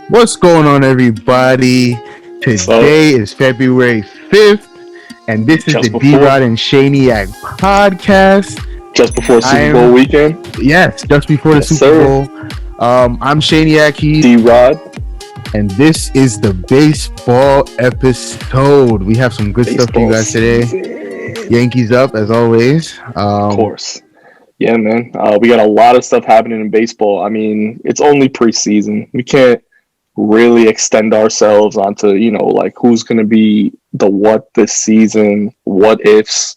What's going on, everybody? So Today is February 5th, and this is the just before DROD Shaniac podcast. just before I Super Bowl am, weekend, yes, just before the yes Super sir. Bowl. I'm Shaniac Heath, DROD and this is the baseball episode. We have some good stuff for you baseball guys today. season, Yankees up, as always. of course. Yeah, man. We got a lot of stuff happening in baseball. I mean, it's only preseason. We can't really extend ourselves onto like who's going to be the what this season, what ifs,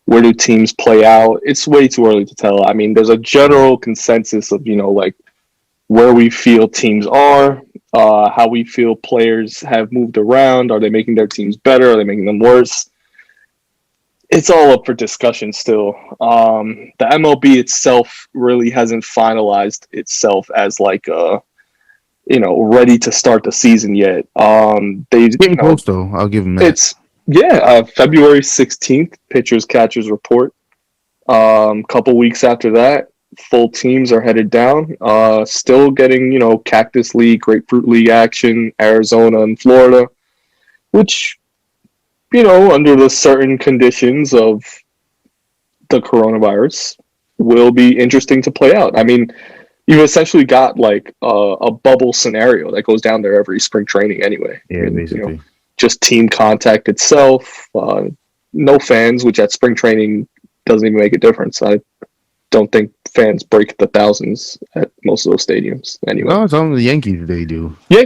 where do teams play out. It's way too early to tell. I mean, there's a general consensus of like where we feel teams are, how we feel players have moved around. Are they making their teams better? Are they making them worse? It's all up for discussion still. The MLB itself really hasn't finalized itself as like ready to start the season yet. They Getting close, though. I'll give them that. it's February 16th, pitchers catchers report. Couple weeks after that, full teams are headed down. Still getting, Cactus League, Grapefruit League action, Arizona and Florida, which, under the certain conditions of the coronavirus, will be interesting to play out. I mean, you've essentially got like a bubble scenario that goes down there every spring training anyway. Yeah, basically. Just team contact itself, no fans, which at spring training doesn't even make a difference. I don't think fans break the thousands at most of those stadiums anyway. No, it's only the Yankees they do. Yeah.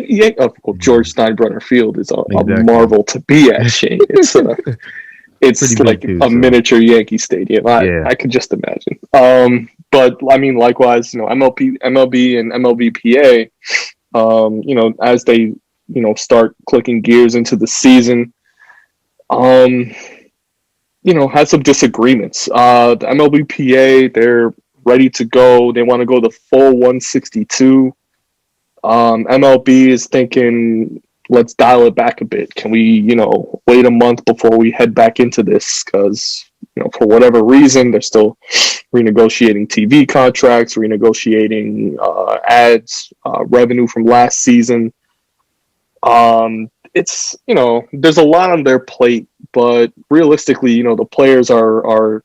George Steinbrenner Field is a marvel to be at, Shane. It's like too, a miniature Yankee stadium. I could just imagine. But I mean, likewise, MLB and MLBPA, as they start clicking gears into the season, had some disagreements. The MLBPA, they're ready to go. They want to go the full 162. MLB is thinking, let's dial it back a bit. Can we, wait a month before we head back into this? Because, for whatever reason, they're still renegotiating TV contracts, renegotiating ads, revenue from last season. It's, there's a lot on their plate, but realistically, the players are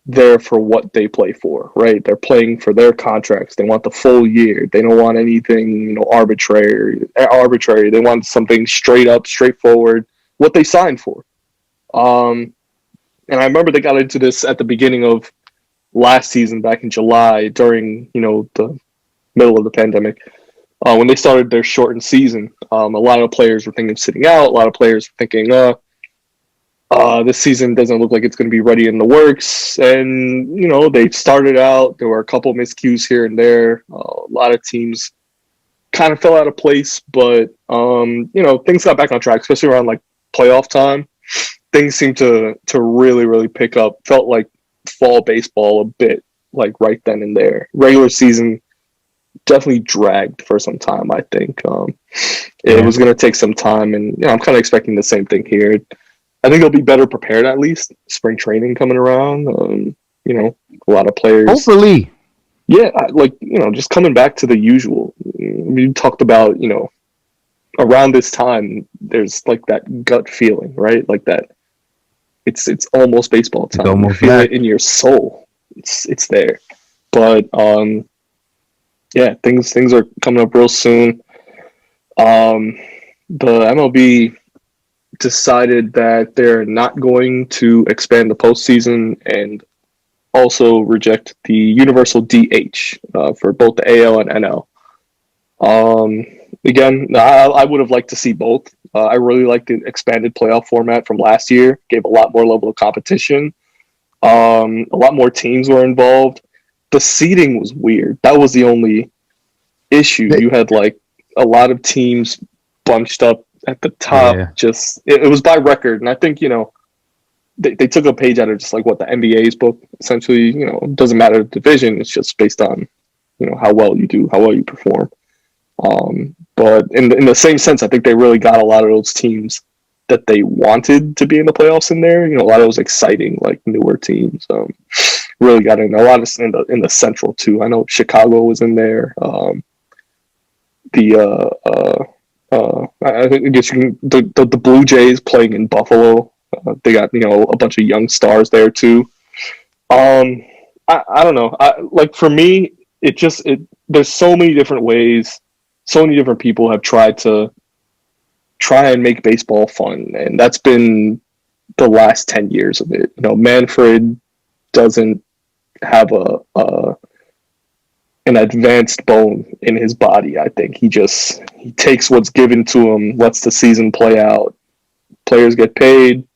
there for what they play for, right? They're playing for their contracts. They want the full year. They don't want anything, arbitrary. They want something straight up, straightforward, what they signed for. And I remember they got into this at the beginning of last season, back in July, during, the middle of the pandemic. When they started their shortened season, a lot of players were thinking of sitting out. A lot of players were thinking, this season doesn't look like it's going to be ready in the works. And, they started out. There were a couple miscues here and there. A lot of teams kind of fell out of place. But, things got back on track, especially around, like, playoff time. Things seemed to really, really pick up. Felt like fall baseball a bit, like, right then and there. Regular season definitely dragged for some time, I think. It was going to take some time, and I'm kind of expecting the same thing here. I think they'll be better prepared, at least. Spring training coming around, a lot of players. Hopefully. Yeah, just coming back to the usual. We talked about, around this time, there's like that gut feeling, right? Like that. It's almost baseball time. Almost you feel it in your soul. It's there, but things are coming up real soon. The MLB decided that they're not going to expand the postseason and also reject the universal DH for both the AL and NL. Again, I would have liked to see both. I really liked the expanded playoff format from last year. Gave a lot more level of competition. A lot more teams were involved. The seeding was weird. That was the only issue. You had like a lot of teams bunched up at the top. Yeah. Just it was by record, and I think they took a page out of just like what the NBA's book. Essentially, it doesn't matter the division. It's just based on how well you do, how well you perform. But in the same sense, I think they really got a lot of those teams that they wanted to be in the playoffs in there. A lot of those exciting, like, newer teams. Really got in a lot of in the Central too. I know Chicago was in there. The I guess the Blue Jays playing in Buffalo. They got a bunch of young stars there too. I don't know. Like for me, there's so many different ways. So many different people have tried and make baseball fun, and that's been the last 10 years of it. Manfred doesn't have an advanced bone in his body. I think he takes what's given to him, lets the season play out. Players get paid,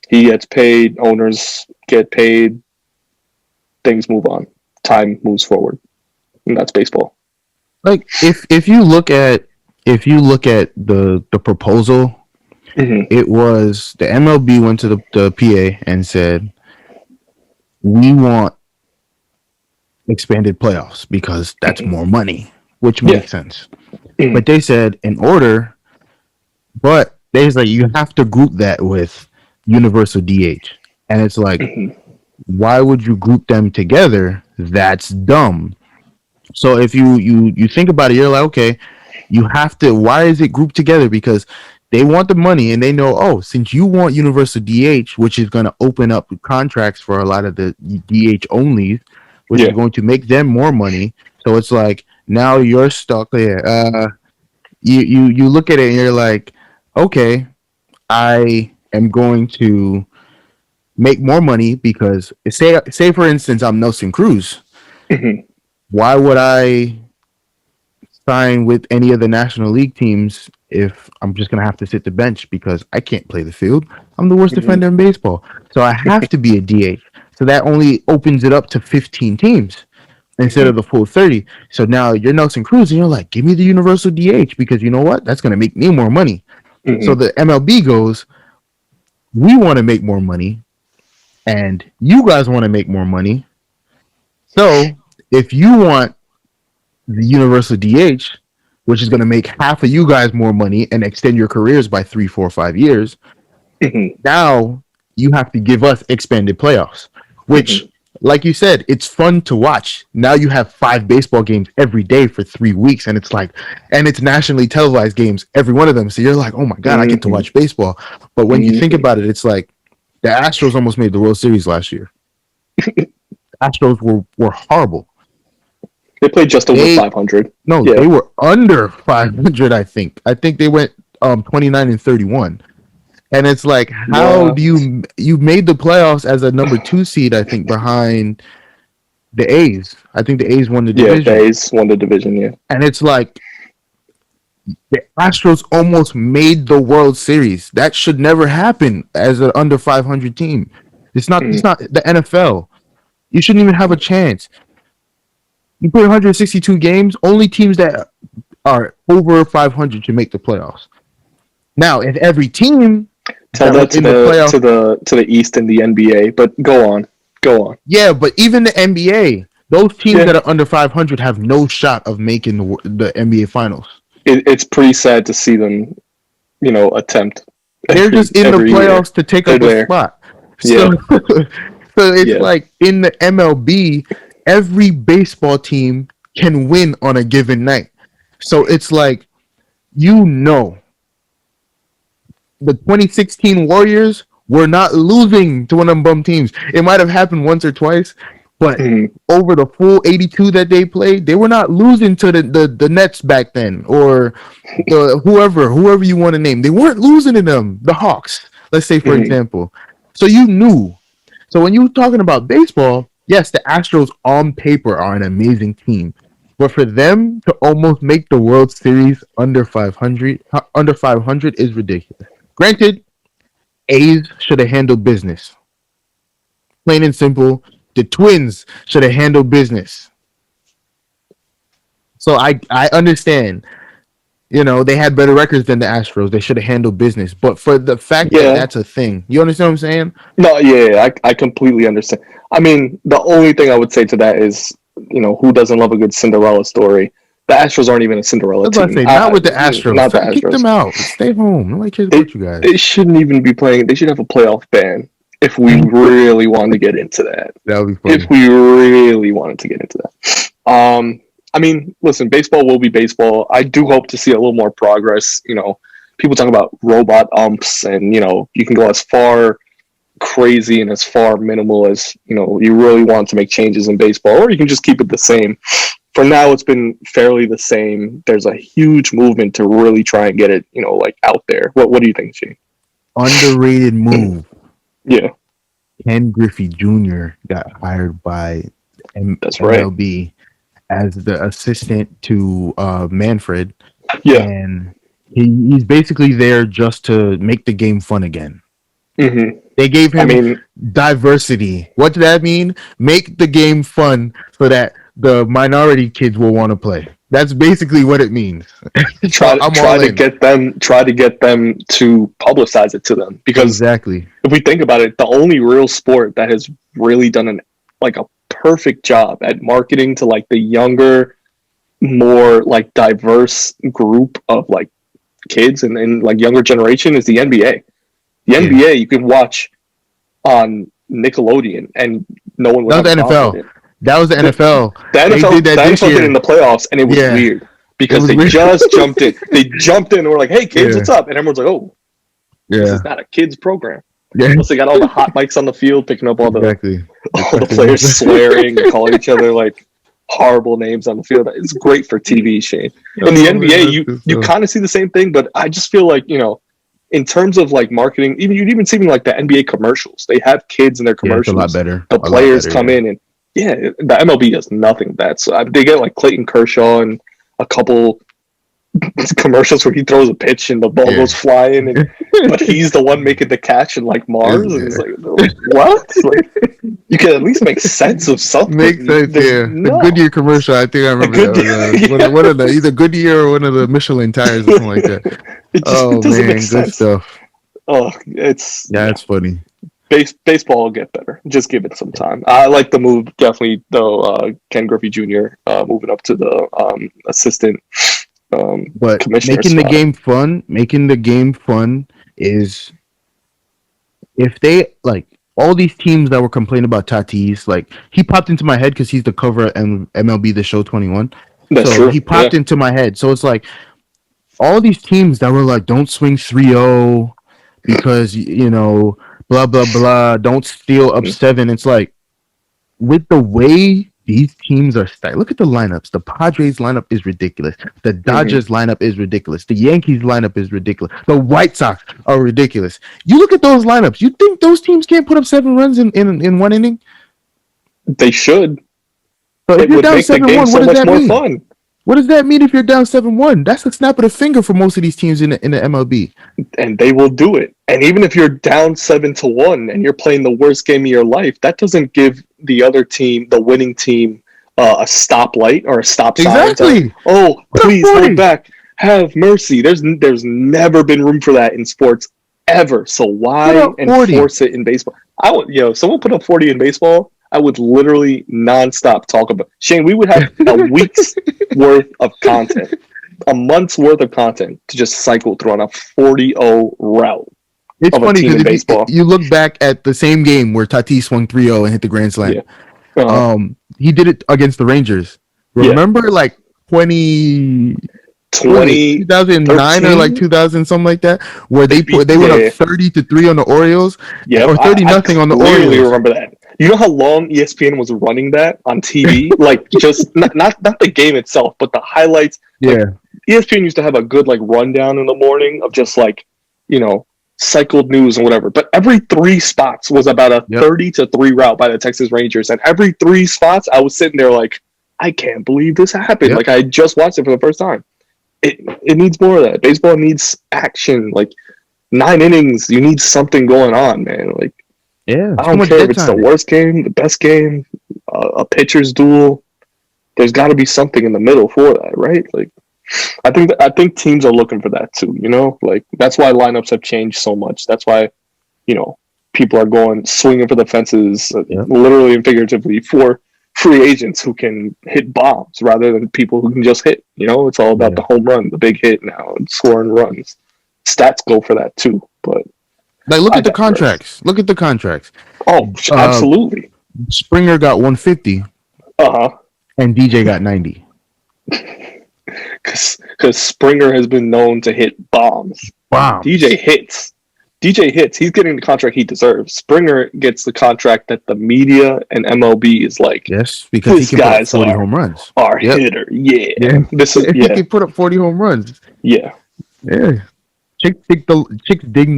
he gets paid, owners get paid, things move on. Time moves forward. And that's baseball. Like if you look at the proposal, it was the MLB went to the PA and said, we want expanded playoffs because that's more money, which makes sense. But they said but there's like you have to group that with universal DH, and it's like, why would you group them together? That's dumb. So if you think about it, you're like, okay, you have to. Why is it grouped together? Because they want the money, and they know, since you want universal DH, which is going to open up contracts for a lot of the DH only, which is going to make them more money. So it's like now you're stuck there. You look at it and you're like, okay, I am going to make more money because say for instance I'm Nelson Cruz. Why would I sign with any of the National League teams if I'm just gonna have to sit the bench because I can't play the field? I'm the worst defender in baseball, so I have to be a DH. So that only opens it up to 15 teams instead of the full 30. So now you're Nelson Cruz and you're like, give me the universal DH because you know what? That's gonna make me more money. So the MLB goes, we want to make more money, and you guys want to make more money. So if you want the universal DH, which is going to make half of you guys more money and extend your careers by 3, 4, 5 years, now you have to give us expanded playoffs, which, like you said, it's fun to watch. Now you have 5 baseball games every day for 3 weeks, and it's nationally televised games, every one of them. So you're like, oh my God, I get to watch baseball. But when you think about it, it's like the Astros almost made the World Series last year. Astros were horrible. They played just over 500. No, they were under 500, I think. I think they went 29-31. And it's like, how do you made the playoffs as a number 2 seed, I think, behind the A's. I think the A's won the division. Yeah, the A's won the division, yeah. And it's like the Astros almost made the World Series. That should never happen as an under 500 team. It's not the NFL. You shouldn't even have a chance. You play 162 games, only teams that are over 500 should make the playoffs. Now, if every team tell that to the East and the NBA, but go on. Yeah, but even the NBA, those teams that are under 500 have no shot of making the NBA finals. It's pretty sad to see them, attempt. They're just in the playoffs to take up a spot. So, so it's like in the MLB, every baseball team can win on a given night. So it's like, the 2016 Warriors were not losing to one of them bum teams. It might have happened once or twice, but over the full 82 that they played, they were not losing to the Nets back then, or whoever you want to name. They weren't losing to them, the Hawks, let's say, for example. So you knew. So when you're talking about baseball, yes, the Astros on paper are an amazing team. But for them to almost make the World Series under 500 is ridiculous. Granted, A's should have handled business. Plain and simple, the Twins should have handled business. So I understand. They had better records than the Astros. They should have handled business. But for the fact that that's a thing, you understand what I'm saying? No, I completely understand. I mean, the only thing I would say to that is, who doesn't love a good Cinderella story? The Astros aren't even a Cinderella team. Not with the Astros. Not the Astros. Kick them out. Stay home. Nobody cares about you guys. They shouldn't even be playing. They should have a playoff ban if we really wanted to get into that. That would be funny. If we really wanted to get into that. I mean, listen, baseball will be baseball. I do hope to see a little more progress, people talk about robot umps, and you can go as far crazy and as far minimal as you really want to make changes in baseball, or you can just keep it the same. For now, it's been fairly the same. There's a huge movement to really try and get it, like out there. What do you think, Shane? Underrated move. Yeah, Ken Griffey Jr. got hired by that's right. MLB as the assistant to Manfred. Yeah, and he's basically there just to make the game fun again. mm-hmm. They gave him diversity. What does that mean? Make the game fun so that the minority kids will want to play. That's basically what it means. try to get them to publicize it to them, because exactly, if we think about it, the only real sport that has really done a perfect job at marketing to like the younger, more like diverse group of like kids and like younger generation is the NBA. The NBA you can watch on Nickelodeon and no one would have a problem with it. That was the NFL. The NFL did it in the playoffs, and it was weird because they just jumped in. They jumped in and were like, "Hey kids, what's up?" And everyone's like, "Oh, this is not a kids program." Plus, they got all the hot mics on the field, picking up all the players swearing and calling each other like horrible names on the field. It's great for TV, Shane. In the NBA, you kind of see the same thing, but I just feel like in terms of like marketing, you'd even see like the NBA commercials. They have kids in their commercials. It's a lot better. The players come in and the MLB does nothing of that. So they get like Clayton Kershaw and a couple commercials where he throws a pitch and the ball goes flying, but he's the one making the catch in like Mars. And it's like, what? Like, you can at least make sense of something. Makes sense, The Goodyear commercial, I think I remember that. One of the either Goodyear or one of the Michelin tires or something like that. It man, good stuff. Oh, it's funny. Baseball will get better. Just give it some time. I like the move definitely, though. Ken Griffey Jr. Moving up to the assistant. But making the game fun is, if they like all these teams that were complaining about Tatis, like he popped into my head because he's the cover of MLB The Show 21. That's true. He popped into my head. So it's like all these teams that were like, don't swing 3-0 because blah blah blah, don't steal up 7. It's like, with the way these teams are stacked, look at the lineups. The Padres lineup is ridiculous. The Dodgers lineup is ridiculous. The Yankees lineup is ridiculous. The White Sox are ridiculous. You look at those lineups. You think those teams can't put up 7 runs in one inning? They should. So if you're down 7-1, what does that mean? Fun. What does that mean if you're down 7-1? That's a snap of the finger for most of these teams in the MLB. And they will do it. And even if you're down 7-1 and you're playing the worst game of your life, that doesn't give the other team, the winning team, a stoplight or a stop sign. Exactly. Oh, please hold back. Have mercy. There's never been room for that in sports ever. So why enforce it in baseball? Someone put up 40 in baseball, I would literally nonstop talk about. Shane, we would have a week's worth of content, a month's worth of content to just cycle through on a 40-0 route. It's funny because you look back at the same game where Tatis swung 3-0 and hit the grand slam. Yeah. He did it against the Rangers. Remember, like 2009 or like 2000, something like that, where they went up 30-3 on the Orioles, or 30-0 on the Orioles. I remember that. You know how long ESPN was running that on TV? Like, just not the game itself, but the highlights. Yeah. Like, ESPN used to have a good like rundown in the morning of just like, cycled news and whatever. But every 3 spots was about a 30-3 route by the Texas Rangers, and every 3 spots, I was sitting there like, I can't believe this happened. Yep. Like, I just watched it for the first time. It needs more of that. Baseball needs action. Like 9 innings, you need something going on, man. Like, yeah, I don't care if it's the worst game, the best game, a pitcher's duel. There's got to be something in the middle for that, right? Like, I think teams are looking for that too. Like that's why lineups have changed so much. That's why, people are going swinging for the fences, literally and figuratively, for free agents who can hit bombs rather than people who can just hit. It's all about the home run, the big hit now, and scoring runs. Stats go for that too, but. Like, look at the contracts. Look at the contracts. Oh, absolutely. Springer got 150. And DJ got 90. Because Springer has been known to hit bombs. DJ bombs. hits. DJ hits. He's getting the contract he deserves. Springer gets the contract that the media and MLB is like, Yes, because he this can put up guy's 40 home runs. our Yep. hitter. Yeah. Yeah. This is He can put up 40 home runs. Yeah. Yeah. Chicks dig the Chicks dig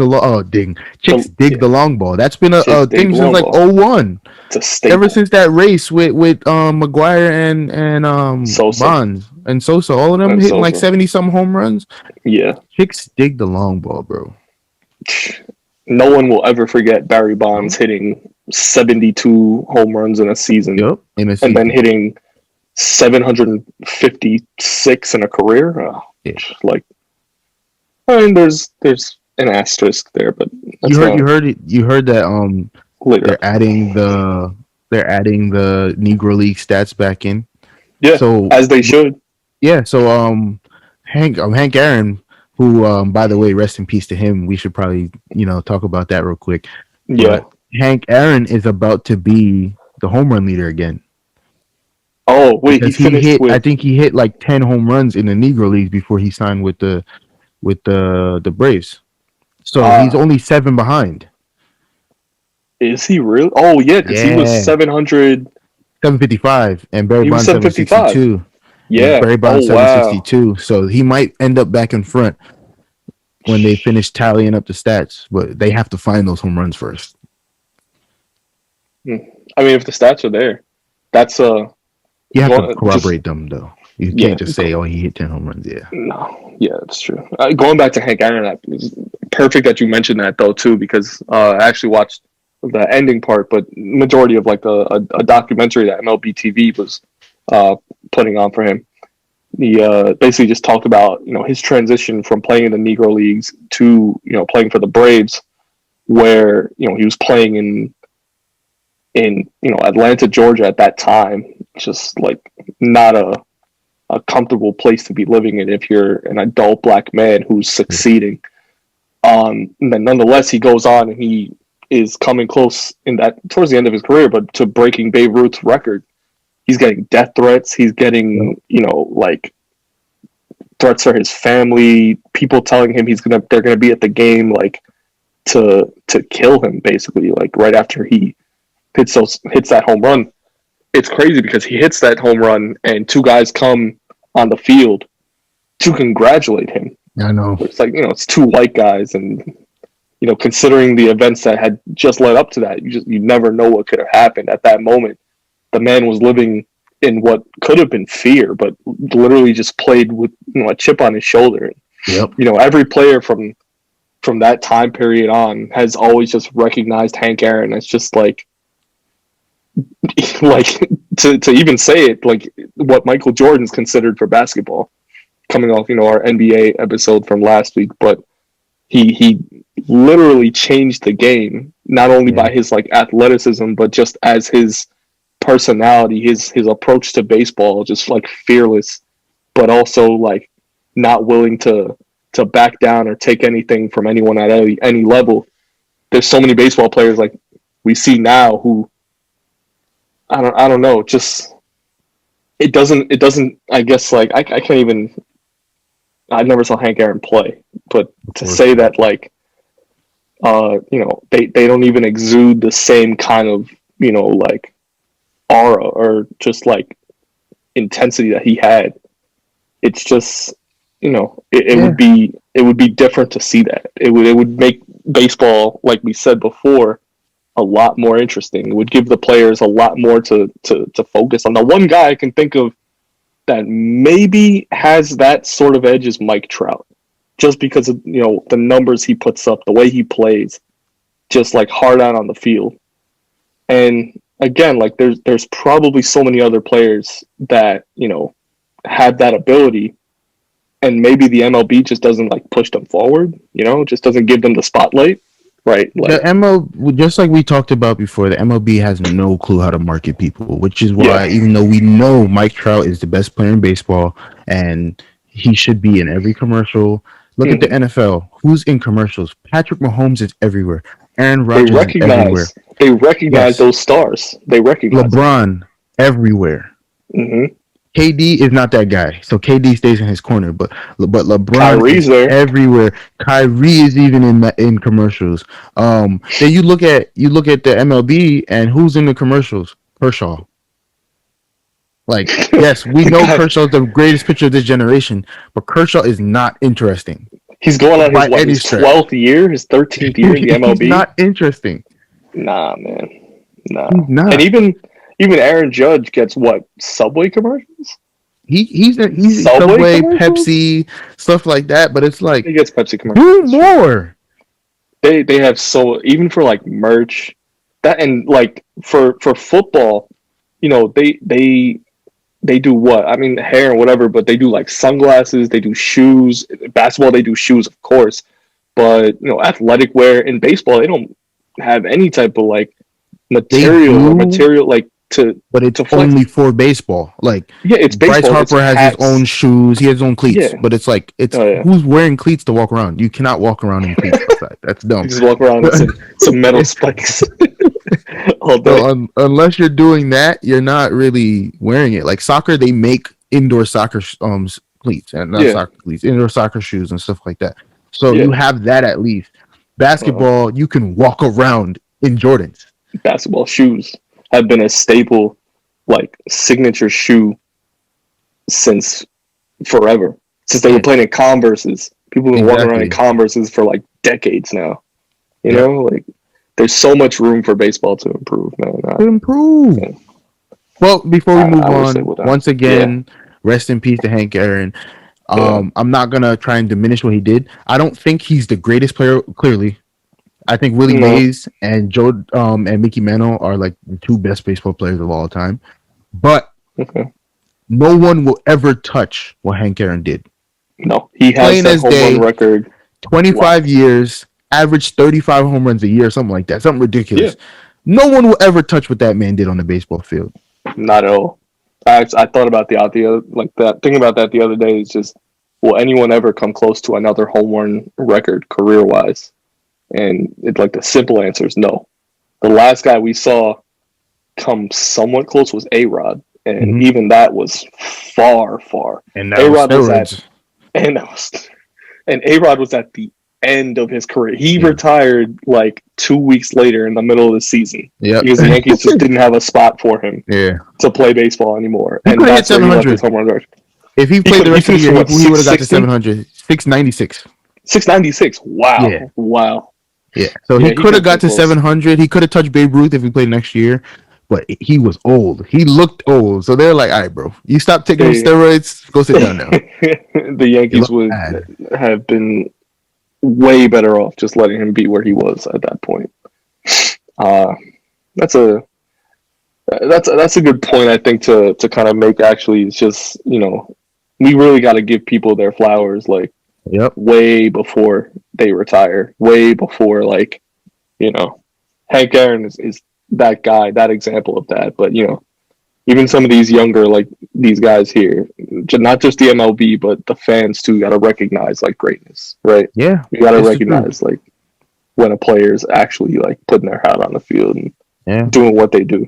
the long ball. That's been a thing since like 01. It's a staple. Ever since that race with McGuire and Sosa. Bonds and Sosa, all of them And hitting like Sosa. 70 some home runs. Yeah. Chicks dig the long ball, bro. No one will ever forget Barry Bonds hitting 72 home runs in a season. Yep. And then hitting 756 in a career. Yeah. Like, I mean, there's an asterisk there, but you heard that later. they're adding the Negro League stats back in. Yeah, so as they should. Yeah, so Hank Aaron, who by the way, rest in peace to him. We should probably talk about that real quick. Yeah, but Hank Aaron is about to be the home run leader again. Oh wait, I think he hit like 10 home runs in the Negro League before he signed with the Braves. So he's only 7 behind. Is he really? Oh yeah, because he was 755, and Barry Bonds 762. Yeah, Barry Bonds 762. Wow. So he might end up back in front when they finish tallying up the stats, but they have to find those home runs first. I mean, if the stats are there, that's you have to corroborate them though. You can't just say, "Oh, he hit 10 home runs." Yeah. No. Yeah, that's true. Going back to Hank Aaron, it's perfect that you mentioned that though too, because I actually watched the ending part, but majority of like a documentary that MLB TV was putting on for him. He basically just talked about his transition from playing in the Negro Leagues to playing for the Braves, where he was playing in Atlanta, Georgia at that time, just like not a comfortable place to be living in if you're an adult black man who's succeeding. And then nonetheless, he goes on and he is coming close towards the end of his career, but to breaking Babe Ruth's record. He's getting death threats. He's getting, like threats for his family, people telling him they're gonna be at the game, like to kill him basically, like right after he hits that home run. It's crazy because he hits that home run and 2 guys come on the field to congratulate him. I know. It's like, it's 2 white guys, and considering the events that had just led up to that, you never know what could have happened at that moment. The man was living in what could have been fear, but literally just played with a chip on his shoulder. Yep. Every player from that time period on has always just recognized Hank Aaron as just like to even say it, like what Michael Jordan's considered for basketball, coming off our NBA episode from last week. But he literally changed the game, not only by his like athleticism, but just as his personality, his approach to baseball, just like fearless, but also like not willing to back down or take anything from anyone at any level. There's so many baseball players like we see now who I don't know, just it doesn't I guess like I can't even, I never saw Hank Aaron play, but to say that like they don't even exude the same kind of like aura or just like intensity that he had. It's just it would be different to see that. It would make baseball, like we said before, a lot more interesting. It would give the players a lot more to focus on. The one guy I can think of that maybe has that sort of edge is Mike Trout, just because of the numbers he puts up, the way he plays, just like hard out on the field. And again, like there's probably so many other players that have that ability, and maybe the MLB just doesn't like push them forward. Just doesn't give them the spotlight. Right. Like, the MLB, just like we talked about before, the MLB has no clue how to market people, which is why, even though we know Mike Trout is the best player in baseball and he should be in every commercial, look at the NFL. Who's in commercials? Patrick Mahomes is everywhere. Aaron Rodgers is everywhere. They recognize those stars. They recognize LeBron everywhere. Mm-hmm. KD is not that guy, so KD stays in his corner. But LeBron Kyrie's is there. everywhere. Kyrie is even in commercials. Then you look at the MLB and who's in the commercials? Kershaw. Like, yes, we know God, Kershaw's the greatest pitcher of this generation, but Kershaw is not interesting he's going on by any his stretch. 12th year, his 13th year in the He's MLB. not interesting. Nah, man, nah. He's And not. even Aaron Judge gets what, Subway commercials? He's Subway Subway, commercials? Pepsi, stuff like that. But it's like, He gets Pepsi do commercials. more. They have so, even for like merch, that, and like for football, you know, they do what? I mean, hair and whatever, but they do like sunglasses, they do shoes. Basketball, they do shoes, of course. But, you know, athletic wear. In baseball, they don't have any type of like They material like but it's to flex. only for baseball. Like, Yeah, it's Bryce baseball. It's Harper has his hats. own shoes, he has his own cleats, Yeah. but it's like it's Oh, yeah. who's wearing cleats to walk around? You cannot walk around in cleats outside. That's dumb. You just walk around with some metal spikes all day. So unless you're doing that, you're not really wearing it. Like soccer, they make indoor soccer cleats and not Yeah. soccer cleats, indoor soccer shoes and stuff like that. So Yeah. you have that at least. Basketball, you can walk around in Jordans. Basketball shoes have been a staple, like signature shoe since forever. Since they were playing in Converses. People have been walking around in Converses for like decades now. You know, like there's so much room for baseball to improve, man. Improve. Yeah. Well, before we move I on, once again, rest in peace to Hank Aaron. I'm not gonna try and diminish what he did. I don't think he's the greatest player. Clearly, I think Willie Mays and Joe and Mickey Mantle are like the two best baseball players of all time. But no one will ever touch what Hank Aaron did. No, he has that home run record. 25 years, averaged 35 home runs a year, something like that. Something ridiculous. Yeah. No one will ever touch what that man did on the baseball field. Not at all. I thought about the other like that. Thinking about that the other day is just, will anyone ever come close to another home run record career wise? And it's like the simple answer is no. The last guy we saw come somewhat close was A-Rod, and even that was far. And A-Rod was at, and A-Rod was at the end of his career. He retired like 2 weeks later in the middle of the season because the Yankees just didn't have a spot for him to play baseball anymore. He and that's where he left his home run record. If he played the rest of the year, he would have got to 700. 696. 696. Wow. Yeah. Wow. Yeah. So he could have got to 700. He could have touched Babe Ruth if he played next year. But he was old. He looked old. So they're like, all right, bro. You stop taking steroids. Go sit down now. The Yankees would have been way better off just letting him be where he was at that point. That's a good point, I think, to kind of make. Actually, it's just, you know, we really got to give people their flowers, like, way before they retire, way before, like, you know, Hank Aaron is that guy, that example of that. But, you know, even some of these younger, like these guys here, not just the MLB, but the fans too, got to recognize like greatness, right? Yeah, you got to recognize like when a player's actually like putting their hat on the field and doing what they do.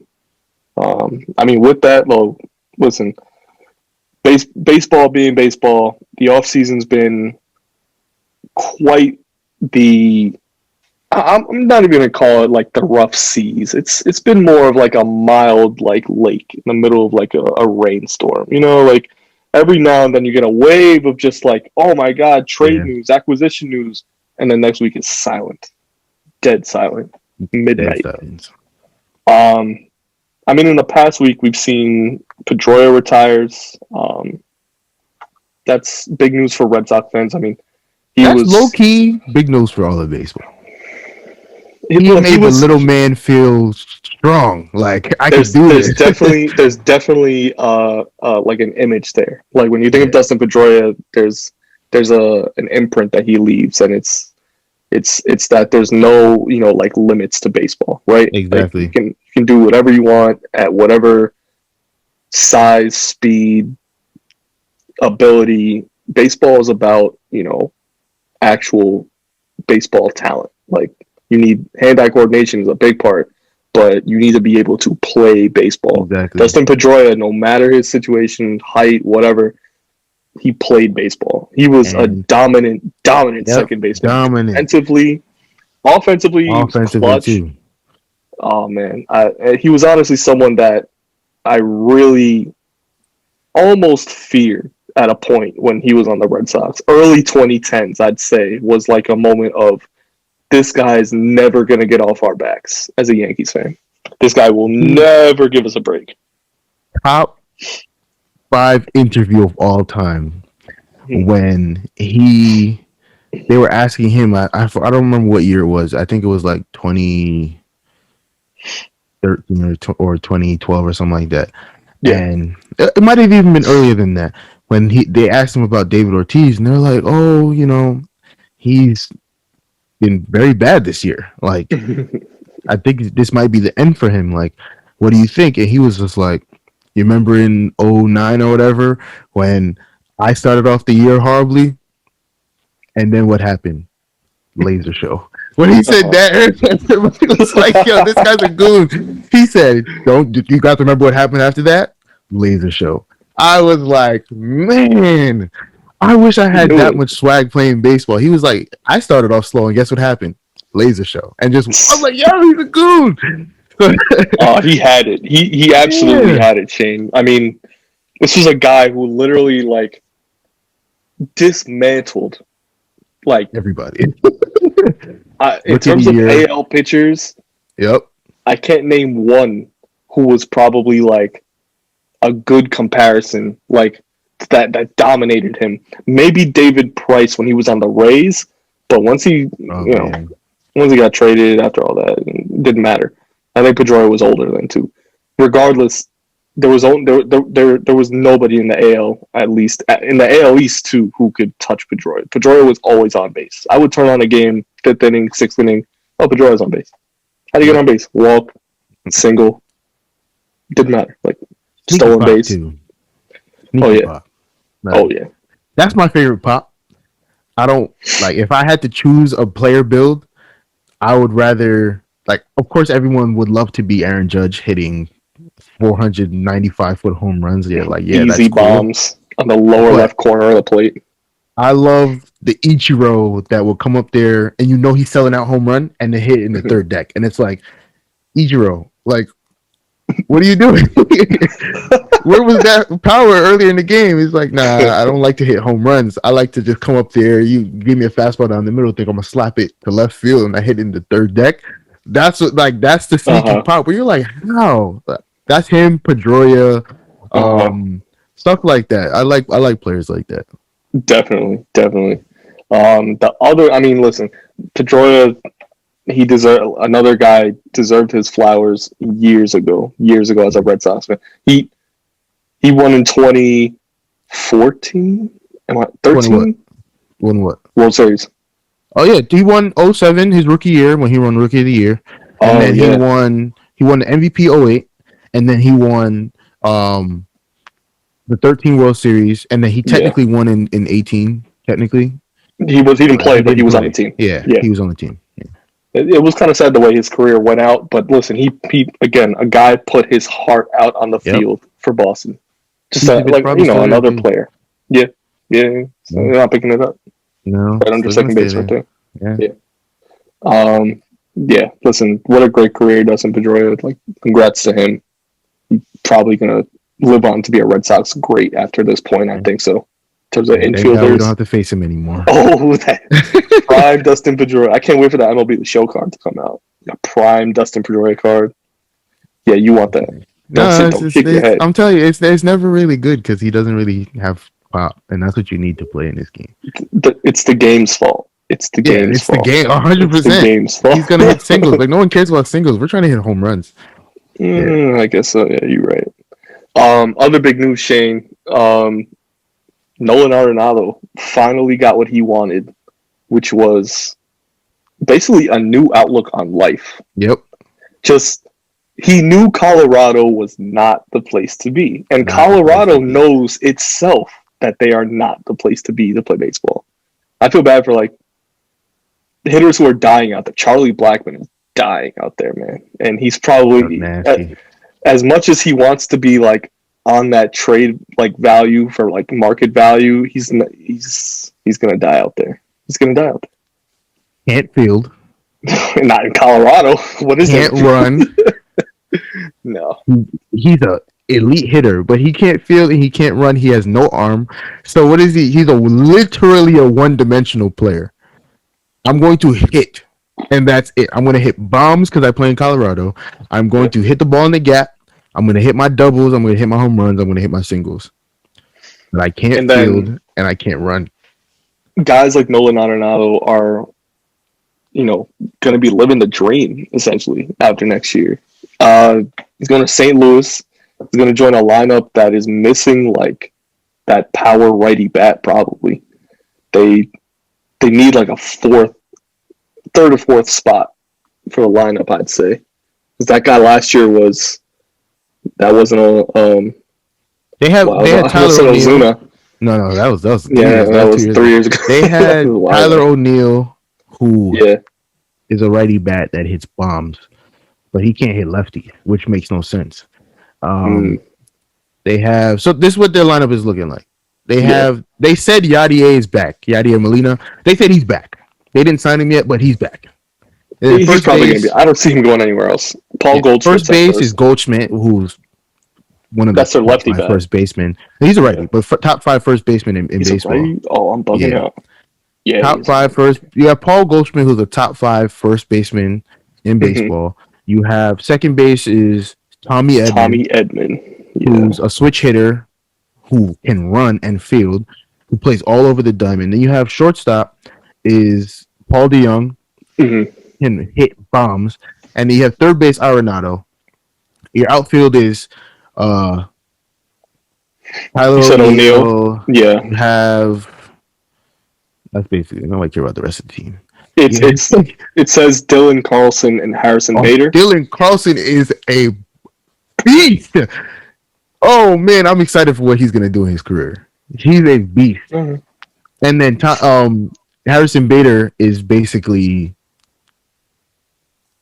I mean, with that, well, listen, baseball being baseball, the offseason's been quite the. I'm not even gonna call it like the rough seas. It's been more of like a mild like lake in the middle of like a rainstorm. You know, like every now and then you get a wave of just like, oh my god, trade news, acquisition news, and then next week is silent, dead silent, midnight. I mean, in the past week we've seen Pedroia retires. That's big news for Red Sox fans. I mean, that's low key big news for all of baseball. He made the little man feel strong. Like I can do this. There's definitely like an image there. Like when you think of Dustin Pedroia, there's an imprint that he leaves, and it's that there's no, you know, like limits to baseball, right? Exactly. Like you can do whatever you want at whatever size, speed, ability. Baseball is about, you know, actual baseball talent. Like, you need hand-eye coordination is a big part, but you need to be able to play baseball. Exactly. Dustin Pedroia, no matter his situation, height, whatever, he played baseball. He was a And dominant second baseman. dominant. Offensively, he was Offensively clutch. too. Oh man, he was honestly someone that I really almost feared at a point when he was on the Red Sox. Early 2010s, I'd say, was like a moment of this guy's never going to get off our backs as a Yankees fan. This guy will never give us a break. Top 5 interview of all time when they were asking him. I don't remember what year it was. I think it was like 2013 or 2012 or something like that. Yeah. And it might have even been earlier than that when they asked him about David Ortiz, and they're like, "Oh, he's been very bad this year. Like, I think this might be the end for him. Like, what do you think?" And he was just like, "You remember in 2009 or whatever when I started off the year horribly, and then what happened? Laser show." When he said that, everybody was like, "Yo, this guy's a goon." He said, you got to remember what happened after that? Laser show." I was like, man, I wish I had that much swag playing baseball. He was like, I started off slow, and guess what happened? Laser show. And I was like, yo, he's a goon. He had it. He absolutely had it, Shane. I mean, this was a guy who literally, like, dismantled, like, everybody. In terms of AL pitchers, I can't name one who was probably, like, a good comparison, like, that dominated him. Maybe David Price when he was on the Rays, but once he got traded after all that, it didn't matter. I think Pedroia was older then too. Regardless, there was nobody in the AL, at least in the AL East too, who could touch Pedroia. Pedroia was always on base. I would turn on a game, 5th inning, 6th inning. Oh, Pedroia's on base. How do you get on base? Walk, single, didn't matter. Like, stolen base. Oh yeah. That's my favorite pop. I don't like, if I had to choose a player build, I would rather, like, of course everyone would love to be Aaron Judge hitting 495-foot home runs. Yeah, like, yeah, easy that's cool. Bombs on the lower left corner of the plate. I love the Ichiro that will come up there and he's selling out home run and then hit in the third deck. And it's like, Ichiro, like, what are you doing? Where was that power earlier in the game? He's like, nah, I don't like to hit home runs. I like to just come up there. You give me a fastball down the middle, think I'm gonna slap it to left field, and I hit it in the third deck. That's the sneaky pop where you're like, how? That's him, Pedroia, stuff like that. I like players like that. Definitely. The other, I mean, listen, Pedroia, another guy deserved his flowers years ago as a Red Sox fan. He won in 2014? Am I 13? Won what? World Series. Oh yeah, he won 07, his rookie year, when he won Rookie of the Year. And then he won the MVP 08, and then he won the 13 World Series, and then he technically won in 18, technically. He didn't play, but he was on the team. Yeah, he was on the team. Yeah. It was kind of sad the way his career went out, but listen, he again, a guy put his heart out on the field for Boston. Just another player. Yeah. So they're not picking it up. No, right under second base right there. Yeah. Listen, what a great career Dustin Pedroia. Like, congrats to him. He's probably gonna live on to be a Red Sox great after this point. I think so. In terms of infielders, we don't have to face him anymore. Oh, that prime Dustin Pedroia! I can't wait for that MLB The Show card to come out. A prime Dustin Pedroia card. Yeah, you want that? Don't kick your head. I'm telling you, it's never really good because he doesn't really have pop, and that's what you need to play in this game. It's the game's fault. It's the game's fault. The game, 100%. He's gonna hit singles. Like, no one cares about singles. We're trying to hit home runs. I guess so. Yeah, you're right. Other big news, Shane. Nolan Arenado finally got what he wanted, which was basically a new outlook on life. Yep. He knew Colorado was not the place to be. And Colorado knows itself that they are not the place to be to play baseball. I feel bad for, like, the hitters who are dying out there. Charlie Blackmon is dying out there, man. And he's probably nasty. as much as he wants to be like on that trade like value for like market value, he's gonna die out there. He's gonna die out Can't field. there. Not in Colorado. What is Can't it? run. No. He's a elite hitter, but he can't field and he can't run. He has no arm. So what is he? He's literally a one-dimensional player. I'm going to hit, and that's it. I'm going to hit bombs because I play in Colorado. I'm going to hit the ball in the gap. I'm going to hit my doubles. I'm going to hit my home runs. I'm going to hit my singles. But I can't field and I can't run. Guys like Nolan Arenado are, going to be living the dream essentially after next year. He's going to St. Louis. He's going to join a lineup that is missing like that power righty bat. Probably they need like a third or fourth spot for the lineup. I'd say because that guy last year wasn't a. They had Tyler O'Neill. Zuna. No, that was 3 years ago. They had Tyler O'Neill, who is a righty bat that hits bombs, but he can't hit lefty, which makes no sense. They have this is what their lineup is looking like. They said Yadier is back. Yadier Molina. They said he's back. They didn't sign him yet, but he's back. He's probably going to be. I don't see him going anywhere else. Goldschmidt. First base is Goldschmidt, who's one of their lefty bat. First baseman. He's a righty, but top 5 first baseman in baseball. Oh, I'm bugging out. Yeah, top 5 first. You have Paul Goldschmidt, who's a top 5 first baseman in baseball. You have second base is Tommy Edman, who's a switch hitter who can run and field, who plays all over the diamond. Then you have shortstop is Paul DeYoung, can hit bombs, and then you have third base Arenado. Your outfield is Tyler O'Neill. Yeah, you have. That's basically. I don't like care about the rest of the team. It says Dylan Carlson and Harrison Bader. Dylan Carlson is a beast. Oh man, I'm excited for what he's gonna do in his career. He's a beast. And then Harrison Bader is basically,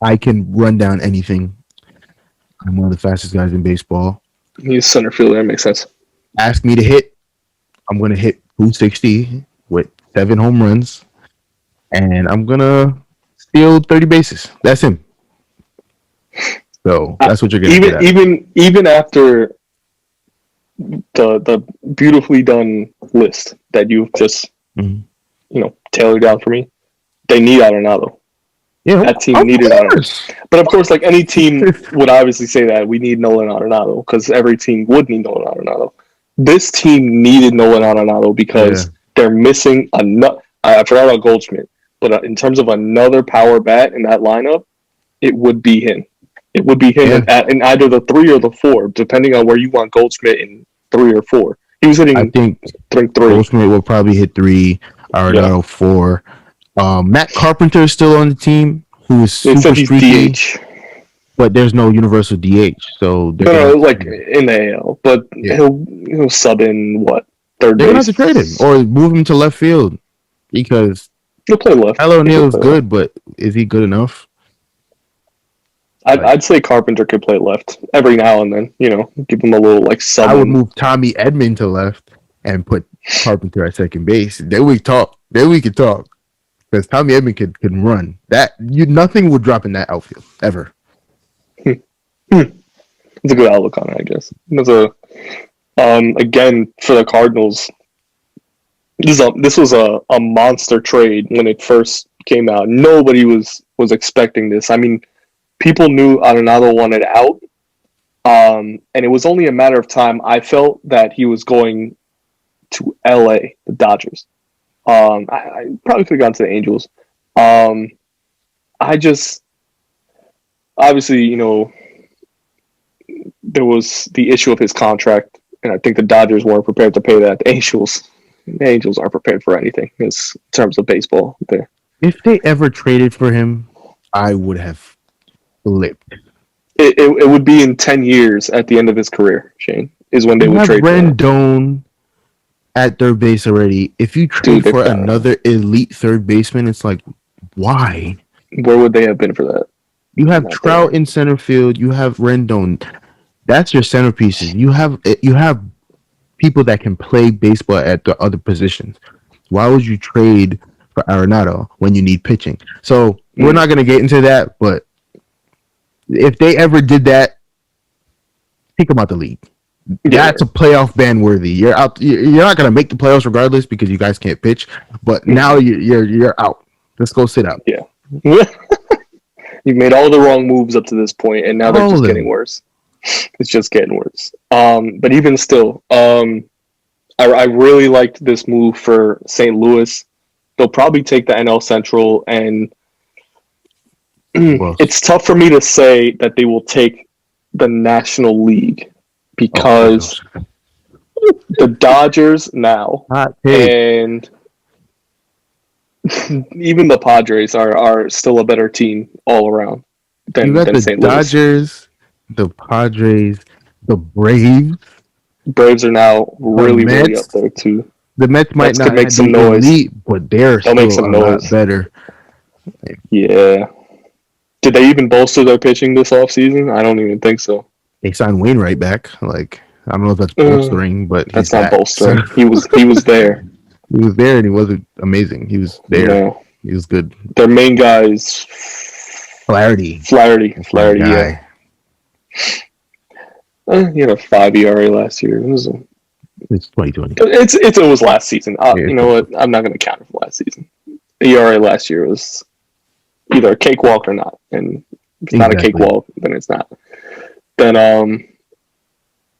I can run down anything. I'm one of the fastest guys in baseball. He's center fielder. That makes sense. Ask me to hit, I'm gonna hit 260 with 7 home runs. And I'm gonna steal 30 bases. That's him. So that's what you're gonna even after the beautifully done list that you've just tailored out for me, they need Arenado. Yeah, that team needed Arenado. But of course, like any team would obviously say that we need Nolan Arenado because every team would need Nolan Arenado. This team needed Nolan Arenado because they're missing another. I forgot about Goldschmidt. But in terms of another power bat in that lineup, it would be him. It would be him in either the 3 or the 4, depending on where you want Goldschmidt in 3 or 4. He was hitting. I think 3. Baseman will probably hit 3. Arenado 4. Matt Carpenter is still on the team, who is super streaky. DH. But there's no universal DH, so like in the AL. But he'll sub in third base. They're gonna have to trade him or move him to left field because he'll play left. Tyler O'Neill is good, but is he good enough? I'd say Carpenter could play left every now and then. Give him a little sub. I would move Tommy Edman to left and put Carpenter at second base. Then we talk. Then we could talk because Tommy Edman can run. Nothing would drop in that outfield ever. It's a good outlook on it, I guess. Again for the Cardinals. This was a monster trade when it first came out. Nobody was expecting this. I mean, people knew Arenado wanted out, and it was only a matter of time. I felt that he was going to LA, the Dodgers. I probably could have gone to the Angels. I just obviously, there was the issue of his contract, and I think the Dodgers weren't prepared to pay that. The Angels aren't prepared for anything in terms of baseball. There. If they ever traded for him, I would have flipped. It would be in 10 years at the end of his career, Shane, is when they would trade Rendon at third base already. If you trade for another elite third baseman, it's like, why? Where would they have been for that? You have not there. Trout in center field. You have Rendon. That's your centerpieces. You have people that can play baseball at the other positions. Why would you trade for Arenado when you need pitching? So we're not going to get into that, but if they ever did that, kick them out the league. Yeah, That's a playoff ban worthy. You're out. You're not going to make the playoffs regardless because you guys can't pitch. But now you're out. Let's go sit out. yeah. You've made all the wrong moves up to this point, and now they're All just of them. getting worse. It's just getting worse. But even still, I really liked this move for St. Louis. They'll probably take the NL Central, and Well, it's tough for me to say that they will take the National League because the Dodgers now hot take. and even the Padres are still a better team all around You got than the St. Louis. Dodgers, the Padres, the Braves. Braves are now really Mets. up there too. The Mets might Mets not could make be some noise. elite, but they're They'll make still some a noise. lot better. Yeah. Did they even bolster their pitching this offseason? I don't even think so. They signed Wainwright back. Like, I don't know if that's bolstering, but That's he's not back. bolstering. He was there. He was there, and he wasn't amazing. He was there. No. He was good. Their main guy is Flaherty. Flaherty, Guy. yeah. He had a 5 ERA last year. It's 2020. It was last season. Yeah, you know what? I'm not going to count it for last season. The ERA last year was either a cakewalk or not. And if it's not a cakewalk, then it's not. Then,